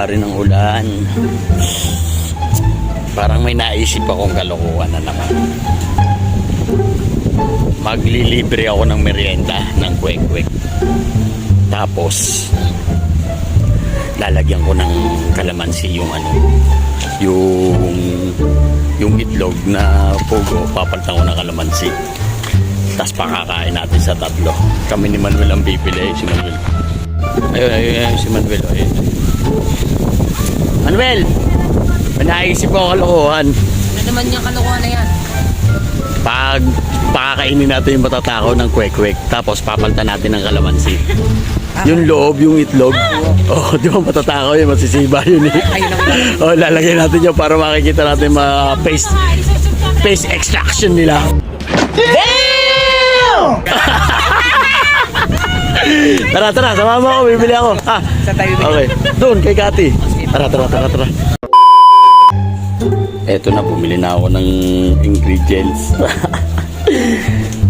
wala rin ang ulan. Parang may naisip akong kalokohan na naman. Maglilibre ako ng merienda ng kwek-kwek. Tapos lalagyan ko ng kalamansi yung yung itlog na pugo, papalitan ko ng kalamansi. Tapos pakakain natin sa tatlo. Kami ni Manuel ang bibili, si Manuel. Ayun, si Manuel. Ayun. Manuel! May naisip ko kalokohan. Ano naman yung kalokohan na yan? Pag pakakainin natin yung matatakaw ng kwek-kwek, tapos papalitan natin ng kalamansi. Yung loob, yung itlog. Oh, di ba matatakaw yun, masisiba yun eh. Oh, lalagyan natin yun para makikita natin face extraction nila. Damn! Tara, sama mo ako, bibili ako. Okay, doon kay Kati. Tara. Eto na, bumili na ako ng ingredients.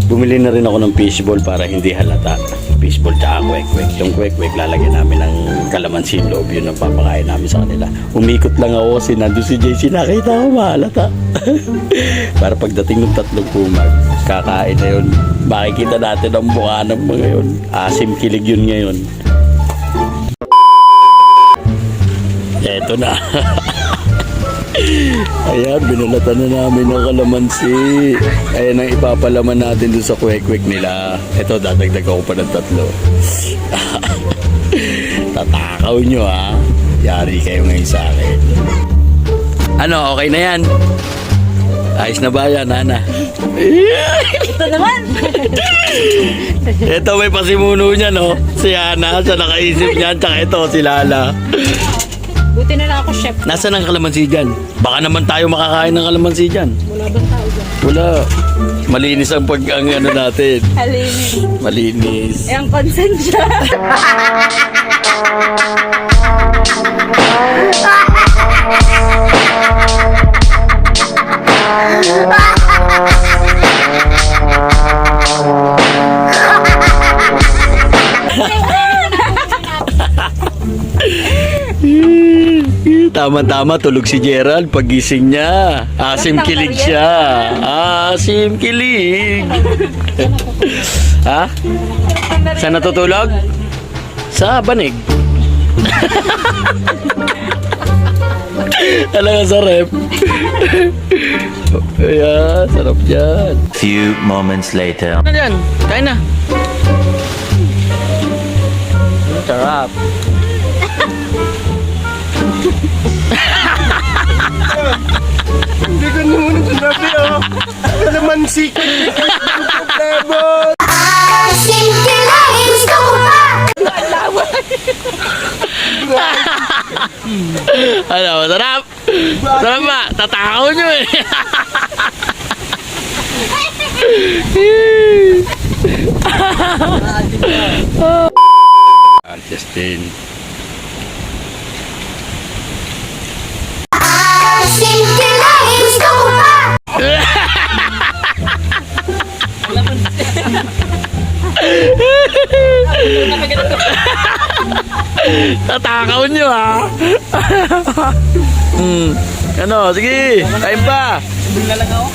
Bumili na rin ako ng fishball para hindi halata. Fishball tsaka kwek-kwek. Yung kwek-kwek, lalagyan namin ng kalamansi loob. Yun ang papakain namin sa kanila. Umikot lang ako kasi nandun si JC. Nakita ko, mahalata. Para pagdating ng tatlong kumag, kakain na yun. Makikita natin ang mukha ng mga yun. Asim kilig yun ngayon. Eto na. Ayan, binalatan na namin ng kalamansi. Ayan ang ipapalaman natin dun sa kwek-kwek nila. Ito, dadagdag ako pa ng 3. Tatakaw nyo ha. Yari kayo ngayon sa akin. Ano, okay na yan? Ayos na ba yan, Ana? Ito naman! Ito may pasimuno niya, no? Si Ana, siya nakaisip niyan. Tsaka ito, si Lala. Buti na lang ako, chef. Nasaan ang kalamansi dyan? Baka naman tayo makakain ng kalamansi dyan. Wala bang tao dyan? Wala. Malinis ang ano natin. Halini. Malinis. Eh, ang consent siya. Tama-tama, tulog si Gerald pagising niya. Asim kilig siya. Asim kilig. Ha? Saan natutulog? Sa banig. Talaga sa rep. Ayan, sarap yan. Few moments later. Ano yan? Kain na. Sarap. Hindi ko naman sinabi Ano naman secret yung problema. Gusto ko pa! Ano, sarap? Sarap ba? Tatakaw nyo eh. Justin. Gusto ko pa! Tatakaw nyo ha. Ano, sige, kain pa. Bula lang ako.